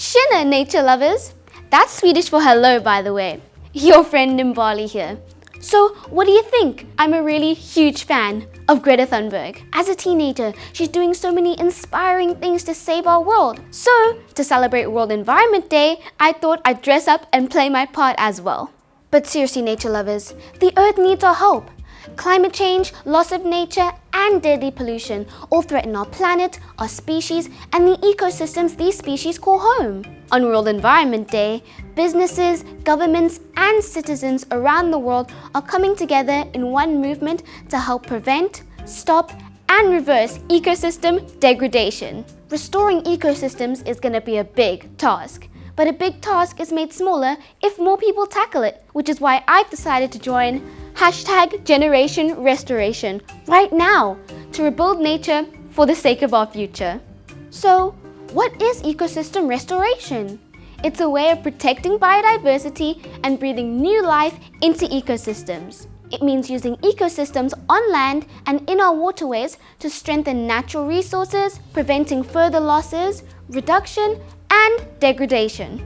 Tjena, nature lovers! That's Swedish for hello, by the way. Your friend Nimbali here. So, what do you think? I'm a really huge fan of Greta Thunberg. As a teenager, she's doing so many inspiring things to save our world. So, to celebrate World Environment Day, I thought I'd dress up and play my part as well. But seriously, nature lovers, the Earth needs our help. Climate change, loss of nature, and deadly pollution all threaten our planet, our species, and the ecosystems these species call home. On World Environment Day, businesses, governments, and citizens around the world are coming together in one movement to help prevent, stop, and reverse ecosystem degradation. Restoring ecosystems is going to be a big task. But a big task is made smaller if more people tackle it, which is why I've decided to join #GenerationRestoration right now to rebuild nature for the sake of our future. So, what is ecosystem restoration? It's a way of protecting biodiversity and breathing new life into ecosystems. It means using ecosystems on land and in our waterways to strengthen natural resources, preventing further losses, reduction, and degradation.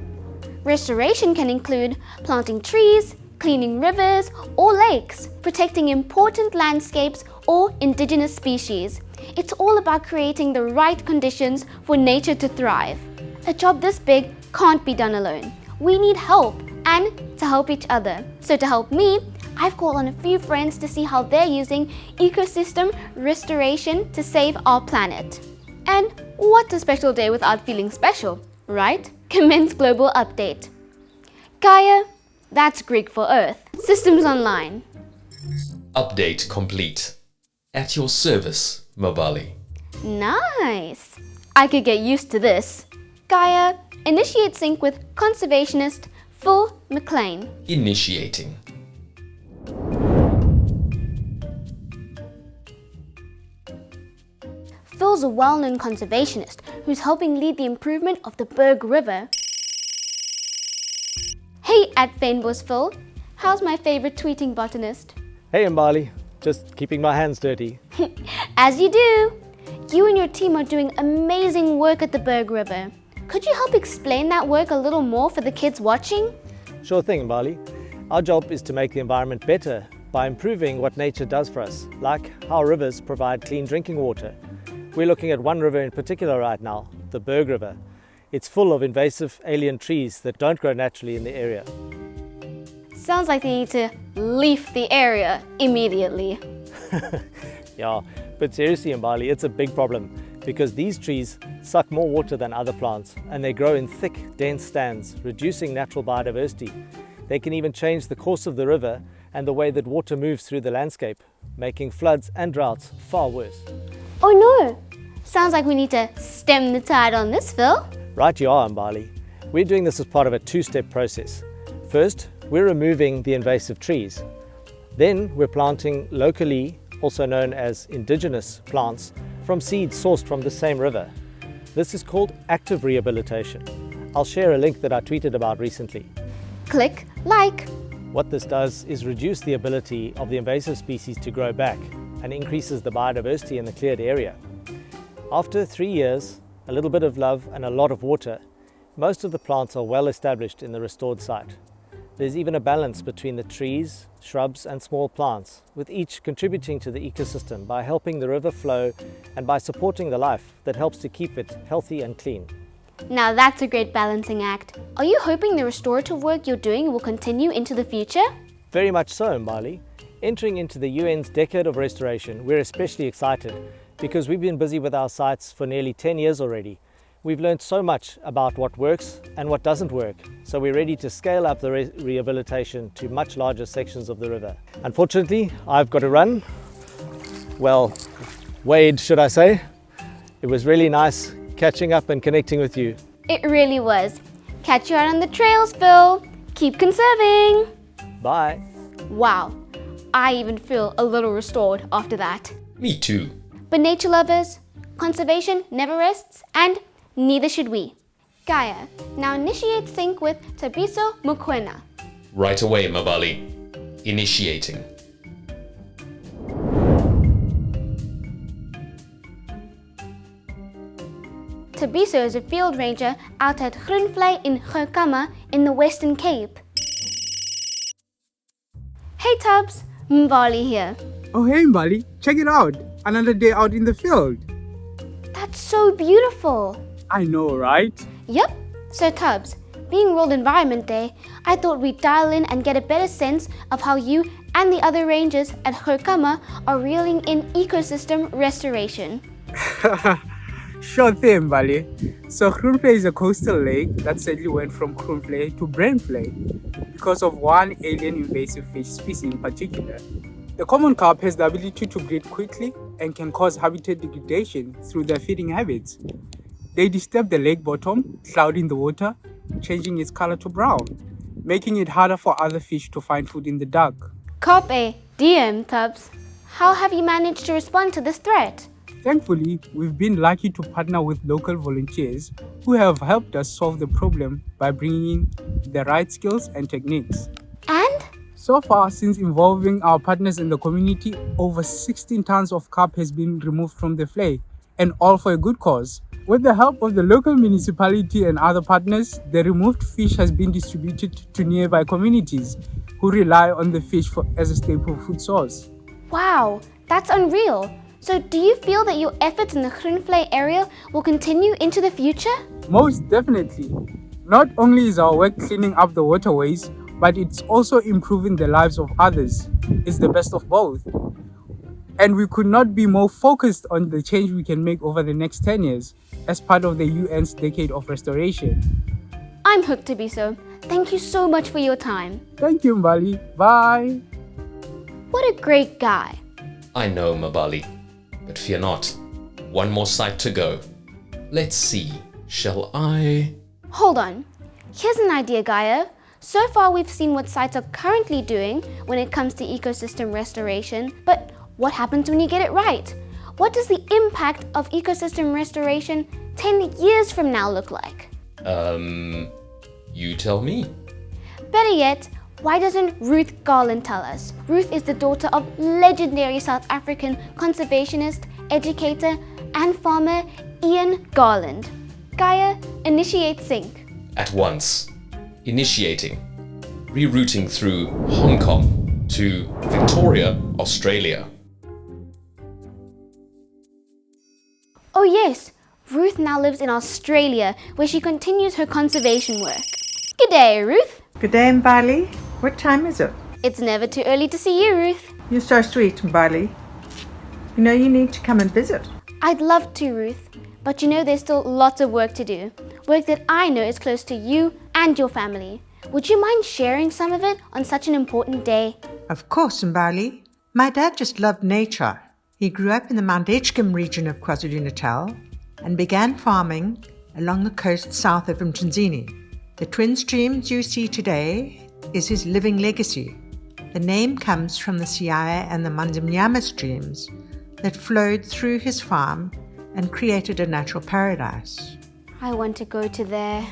Restoration can include planting trees, cleaning rivers or lakes, protecting important landscapes or indigenous species. It's all about creating the right conditions for nature to thrive. A job this big can't be done alone. We need help and to help each other. So to help me, I've called on a few friends to see how they're using ecosystem restoration to save our planet. And what a special day without feeling special, right? Commence global update. Gaia, that's Greek for Earth. Systems online. Update complete. At your service, Mabali. Nice. I could get used to this. Gaia, initiate sync with conservationist Phil McLean. Initiating. Phil's a well-known conservationist who's helping lead the improvement of the Berg River. Hey at Feinbos Phil, how's my favorite tweeting botanist? Hey Mbali, just keeping my hands dirty. As you do. You and your team are doing amazing work at the Berg River. Could you help explain that work a little more for the kids watching? Sure thing, Mbali. Our job is to make the environment better by improving what nature does for us, like how rivers provide clean drinking water. We're looking at one river in particular right now, the Berg River. It's full of invasive alien trees that don't grow naturally in the area. Sounds like they need to leaf the area immediately. Yeah, but seriously Mbali, it's a big problem because these trees suck more water than other plants and they grow in thick, dense stands, reducing natural biodiversity. They can even change the course of the river and the way that water moves through the landscape, making floods and droughts far worse. Oh no! Sounds like we need to stem the tide on this, Phil. Right you are, Mbali. We're doing this as part of a two-step process. First, we're removing the invasive trees. Then we're planting locally, also known as indigenous plants, from seeds sourced from the same river. This is called active rehabilitation. I'll share a link that I tweeted about recently. Click like. What this does is reduce the ability of the invasive species to grow back and increases the biodiversity in the cleared area. After 3 years, a little bit of love and a lot of water, most of the plants are well established in the restored site. There's even a balance between the trees, shrubs and small plants, with each contributing to the ecosystem by helping the river flow and by supporting the life that helps to keep it healthy and clean. Now that's a great balancing act. Are you hoping the restorative work you're doing will continue into the future? Very much so, Mbali. Entering into the UN's Decade of Restoration, we're especially excited because we've been busy with our sites for nearly 10 years already. We've learned so much about what works and what doesn't work, so we're ready to scale up the rehabilitation to much larger sections of the river. Unfortunately, I've got to run. Well, Wade, should I say. It was really nice catching up and connecting with you. It really was. Catch you out on the trails, Phil. Keep conserving. Bye. Wow, I even feel a little restored after that. Me too. But nature lovers, conservation never rests and neither should we. Gaia, now initiate sync with Tabiso Mukwena. Right away, Mabali. Initiating. Tabiso is a field ranger out at Groenvlei in Gokama in the Western Cape. Hey Tubbs, Mbali here. Oh hey Mbali, check it out. Another day out in the field. That's so beautiful. I know, right? Yep. So Tubbs, being World Environment Day, I thought we'd dial in and get a better sense of how you and the other rangers at Gokama are reeling in ecosystem restoration. Sure thing, Mbali. So Groenvlei is a coastal lake that sadly went from Groenvlei to Brainvlei because of one alien invasive fish species in particular. The common carp has the ability to breed quickly and can cause habitat degradation through their feeding habits. They disturb the lake bottom, clouding the water, changing its color to brown, making it harder for other fish to find food in the dark. Carpe diem, Tubbs. How have you managed to respond to this threat? Thankfully, we've been lucky to partner with local volunteers who have helped us solve the problem by bringing in the right skills and techniques. And? So far, since involving our partners in the community, over 16 tons of carp has been removed from the flay, and all for a good cause. With the help of the local municipality and other partners, the removed fish has been distributed to nearby communities who rely on the fish as a staple food source. Wow, that's unreal. So do you feel that your efforts in the Groenvlei area will continue into the future? Most definitely. Not only is our work cleaning up the waterways, but it's also improving the lives of others. It's the best of both. And we could not be more focused on the change we can make over the next 10 years as part of the UN's Decade of Restoration. I'm hooked, Tabiso. Thank you so much for your time. Thank you, Mbali. Bye. What a great guy. I know, Mbali. But fear not. One more site to go. Let's see. Shall I? Hold on. Here's an idea, Gaia. So far we've seen what sites are currently doing when it comes to ecosystem restoration, but what happens when you get it right? What does the impact of ecosystem restoration 10 years from now look like? You tell me. Better yet, why doesn't Ruth Garland tell us? Ruth is the daughter of legendary South African conservationist, educator, and farmer Ian Garland. Gaia, initiate sync. At once. Initiating. Rerouting through Hong Kong to Victoria, Australia. Oh yes, Ruth now lives in Australia, where she continues her conservation work. G'day, Ruth. Good day, Mbali. What time is it? It's never too early to see you, Ruth. You're so sweet, Mbali. You know you need to come and visit. I'd love to, Ruth, but you know there's still lots of work to do. Work that I know is close to you and your family. Would you mind sharing some of it on such an important day? Of course, Mbali. My dad just loved nature. He grew up in the Mount Edgecombe region of KwaZulu-Natal and began farming along the coast south of Mtunzini. The twin streams you see today is his living legacy. The name comes from the Siaya and the Manzimnyama streams that flowed through his farm and created a natural paradise. I want to go to there.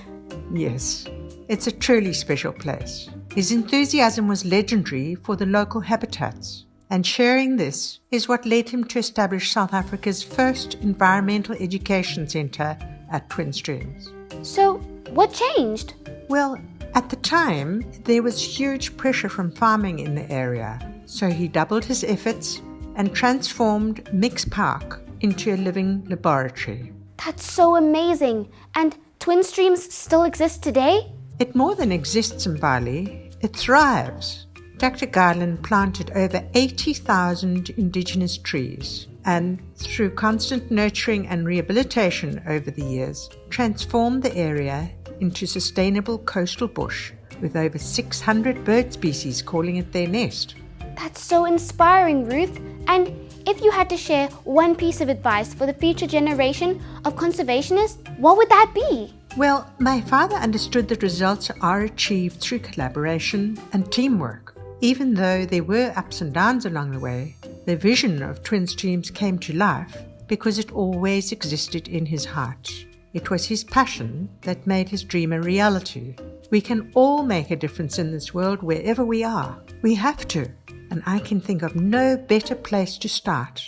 Yes, it's a truly special place. His enthusiasm was legendary for the local habitats, and sharing this is what led him to establish South Africa's first environmental education centre at Twin Streams. So, what changed? Well, at the time, there was huge pressure from farming in the area, so he doubled his efforts and transformed Mix Park into a living laboratory. That's so amazing. And Twin Streams still exist today? It more than exists in Bali, it thrives. Dr. Garland planted over 80,000 indigenous trees and, through constant nurturing and rehabilitation over the years, transformed the area into sustainable coastal bush with over 600 bird species calling it their nest. That's so inspiring, Ruth. And if you had to share one piece of advice for the future generation of conservationists, what would that be? Well, my father understood that results are achieved through collaboration and teamwork. Even though there were ups and downs along the way, the vision of Twin Streams came to life because it always existed in his heart. It was his passion that made his dream a reality. We can all make a difference in this world wherever we are. We have to. And I can think of no better place to start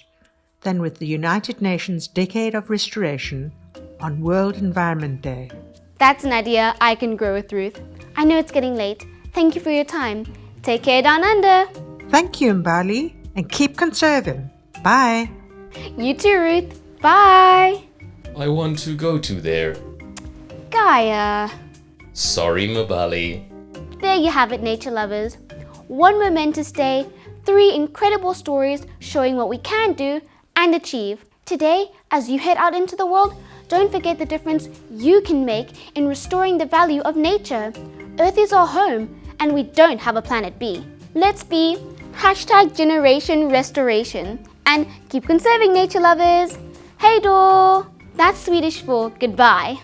than with the United Nations Decade of Restoration on World Environment Day. That's an idea I can grow with, Ruth. I know it's getting late. Thank you for your time. Take care down under. Thank you, Mbali, and keep conserving. Bye. You too, Ruth. Bye. I want to go to there. Gaia. Sorry, Mbali. There you have it, nature lovers. One momentous day, 3 incredible stories showing what we can do and achieve. Today, as you head out into the world, don't forget the difference you can make in restoring the value of nature. Earth is our home, and we don't have a planet B. Let's be #Generation Restoration and keep conserving, nature lovers. Hej då! That's Swedish for goodbye.